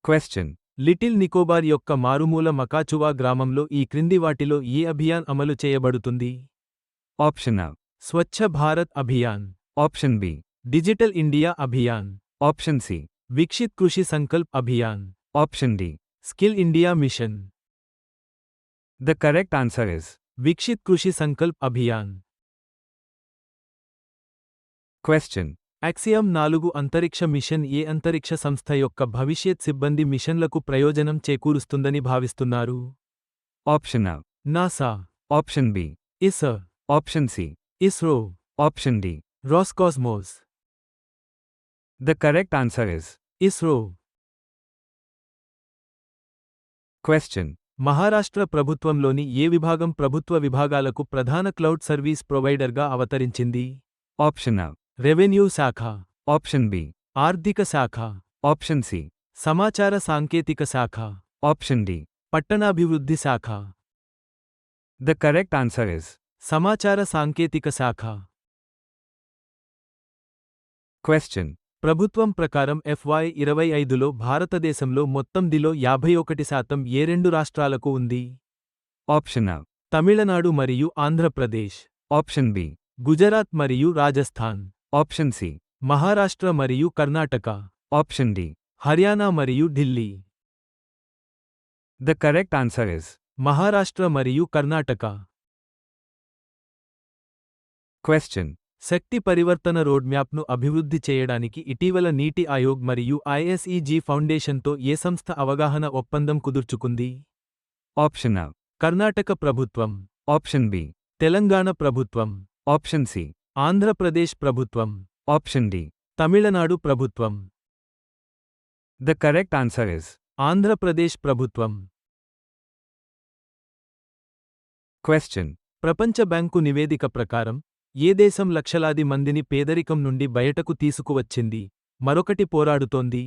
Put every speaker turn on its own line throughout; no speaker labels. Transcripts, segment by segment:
Question.
Little Nicobar యొక్క మారుమూల మకాచువా గ్రామంలో ఈ క్రింది వాటిలో ఏ అభియాన్ అమలు చేయబడుతుంది?
Option A.
Swachh Bharat Abhiyan,
option B.
Digital India Abhiyan,
option C.
Viksit కృషి Sankalp Abhiyan,
option D.
Skill India mission.
The correct answer is
Viksit కృషి సంకల్ప్ అభియాన్.
క్వశ్చన్.
యాక్సియం 4 అంతరిక్ష మిషన్ ఏ అంతరిక్ష సంస్థ యొక్క భవిష్యత్ సిబ్బంది మిషన్లకు ప్రయోజనం చేకూరుస్తుందని భావిస్తున్నారు?
Option A.
NASA,
option B.
ISRO,
option C.
ISRO,
option D.
రోస్కాస్మోస్.
The correct answer is
ISRO.
Question.
Maharashtra ప్రభుత్వంలోని ఏ విభాగం ప్రభుత్వ విభాగాలకు ప్రధాన క్లౌడ్ సర్వీస్ ప్రొవైడర్గా అవతరించింది?
Option A.
రెవెన్యూ శాఖ,
ఆప్షన్ B.
ఆర్థిక శాఖ,
ఆప్షన్ C.
సమాచార సాంకేతిక శాఖ,
ఆప్షన్ D.
పట్టణాభివృద్ధి శాఖ.
The correct answer is
సమాచార సాంకేతిక శాఖ.
క్వశ్చన్.
ప్రభుత్వం ప్రకారం FY25లో భారతదేశంలో మొత్తం దిలో 51% ఏ రెండు రాష్ట్రాలకు ఉంది?
Option A.
తమిళనాడు మరియు ఆంధ్రప్రదేశ్,
ఆప్షన్ B.
గుజరాత్ మరియు రాజస్థాన్,
ఆప్షన్ C.
మహారాష్ట్ర మరియు కర్ణాటక,
ఆప్షన్ D.
హర్యానా మరియు Delhi.
The correct answer is
Maharashtra మరియు కర్ణాటక.
క్వశ్చన్.
శక్తి పరివర్తన రోడ్ మ్యాప్ను అభివృద్ధి చేయడానికి ఇటీవల నీటి ఆయోగ్ మరియు ISEG ఫౌండేషన్తో ఏ సంస్థ అవగాహన ఒప్పందం కుదుర్చుకుంది?
Option A.
కర్ణాటక ప్రభుత్వం,
ఆప్షన్ B.
తెలంగాణ ప్రభుత్వం,
ఆప్షన్ C.
ఆంధ్రప్రదేశ్ ప్రభుత్వం,
ఆప్షన్ D.
తమిళనాడు ప్రభుత్వం.
The correct answer is
Andhra Pradesh ప్రభుత్వం.
క్వశ్చన్.
ప్రపంచ బ్యాంకు నివేదిక ప్రకారం ఏ దేశం లక్షలాది మందిని పేదరికం నుండి బయటకు తీసుకువచ్చింది, మరొకటి పోరాడుతోంది?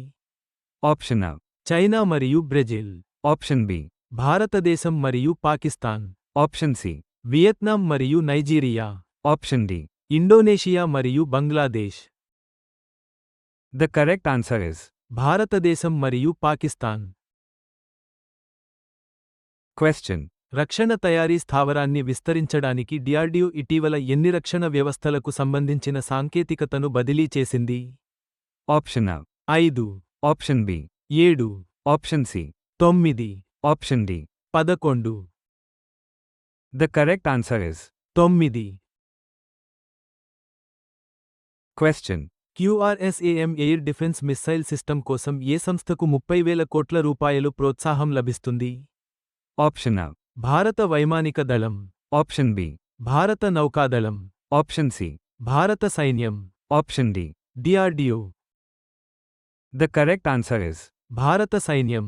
Option A.
చైనా మరియు బ్రెజిల్,
ఆప్షన్ B.
భారతదేశం మరియు పాకిస్తాన్,
ఆప్షన్ C.
వియత్నాం మరియు నైజీరియా,
ఆప్షన్ D.
ఇండోనేషియా మరియు Bangladesh.
The correct answer is
భారతదేశం మరియు పాకిస్తాన్.
క్వశ్చన్.
రక్షణ తయారీ స్థావరాన్ని విస్తరించడానికి DRDO ఇటీవల ఎన్ని రక్షణ వ్యవస్థలకు సంబంధించిన సాంకేతికతను బదిలీ చేసింది?
Option A.
5,
option B.
7,
option C.
9,
option D.
11.
The correct answer is
9.
Question.
QRSAM air defence missile system కోసం ఏ సంస్థకు 30,000 కోట్ల రూపాయలు ప్రోత్సాహం లభిస్తుంది?
Option A.
భారత వైమానిక దళం,
ఆప్షన్ B.
భారత నౌకాదళం,
ఆప్షన్ C.
భారత సైన్యం,
option D.
DRDO.
The correct answer is
భారత సైన్యం.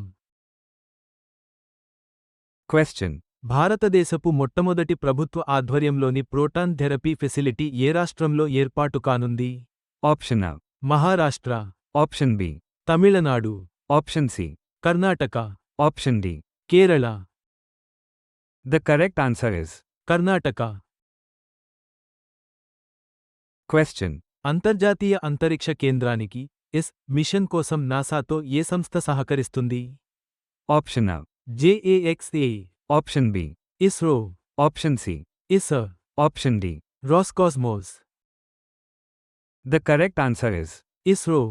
క్వశ్చన్.
భారతదేశపు మొట్టమొదటి ప్రభుత్వ ఆధ్వర్యంలోని ప్రోటాన్ థెరపీ ఫెసిలిటీ ఏ రాష్ట్రంలో ఏర్పాటు కానుంది?
Option A.
Maharashtra,
option B.
Tamil Nadu,
option C.
Karnataka,
option D.
Kerala.
The correct answer is
Karnataka.
Question.
అంతర్జాతీయ అంతరిక్ష కేంద్రానికి మిషన్ కోసం నాసాతో ఏ సంస్థ సహకరిస్తుంది?
Option A.
JAXA,
option B.
ISRO,
option C.
ISR,
option D.
రోస్కాస్మోస్.
The correct answer is
ISRO.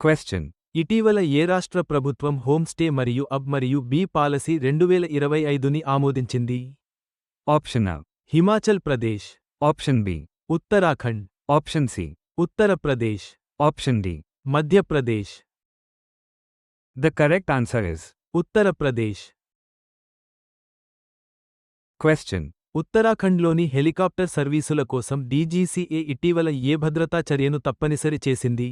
Question.
ఇటీవల ఏ రాష్ట్ర ప్రభుత్వం హోమ్ స్టే మరియు అబ్ మరియు బి పాలసీ 2025ని ఆమోదించింది?
Option A.
Himachal Pradesh,
option B.
Uttarakhand,
option C.
Uttar Pradesh,
option D.
Madhya Pradesh.
The correct answer is
Uttar Pradesh.
Question.
ఉత్తరాఖండ్లోని helicopter సర్వీసుల కోసం DGCA ఇటీవల ఏ భద్రతా చర్యను తప్పనిసరి చేసింది?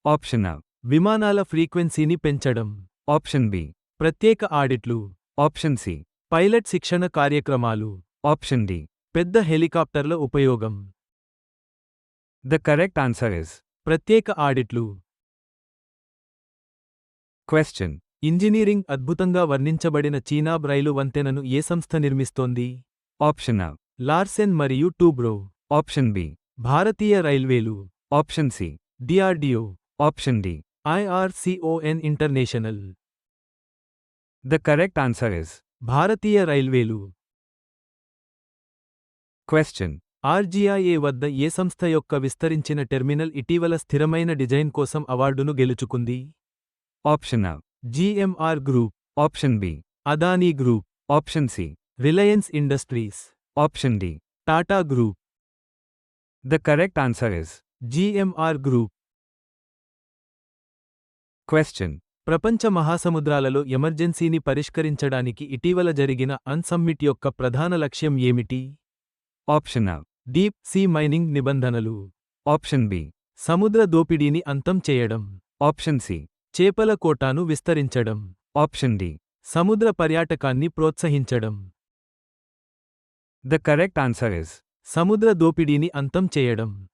Option A.
విమానాల ఫ్రీక్వెన్సీని పెంచడం,
ఆప్షన్ B.
ప్రత్యేక ఆడిట్లు,
ఆప్షన్ C.
పైలట్ శిక్షణ కార్యక్రమాలు,
ఆప్షన్ D.
పెద్ద హెలికాప్టర్ల ఉపయోగం.
The correct answer is
ప్రత్యేక ఆడిట్లు.
క్వశ్చన్.
ఇంజనీరింగ్ అద్భుతంగా వర్ణించబడిన చీనాబ్ రైలు వంతెనను ఏ సంస్థ నిర్మిస్తోంది?
Option A.
లార్సెన్ మరియు టూబ్రో,
ఆప్షన్ B.
భారతీయ రైల్వేలు,
option C.
DRDO.
Option D.
IRCON international.
The correct answer is.
భారతీయ రైల్వేలు.
Question.
RGIA వద్ద ఏ సంస్థ యొక్క విస్తరించిన టెర్మినల్ ఇటీవల స్థిరమైన డిజైన్ కోసం అవార్డును గెలుచుకుంది?
Option A.
GMR group,
Option B.
Adani group,
Option C.
Reliance industries,
Option D.
Tata group.
The correct answer is.
GMR group.
Question.
ప్రపంచ మహాసముద్రాలలో ఎమర్జెన్సీని పరిష్కరించడానికి ఇటీవల జరిగిన సమ్మిట్ యొక్క ప్రధాన లక్ష్యం ఏమిటి?
Option A.
Deep sea mining నిబంధనలు.
Option B.
సముద్ర దోపిడీని అంతం చేయడం.
Option C.
చేపల కోటాను విస్తరించడం.
Option D.
సముద్ర పర్యాటకాన్ని ప్రోత్సహించడం.
The correct answer is.
సముద్ర దోపిడీని అంతం చేయడం.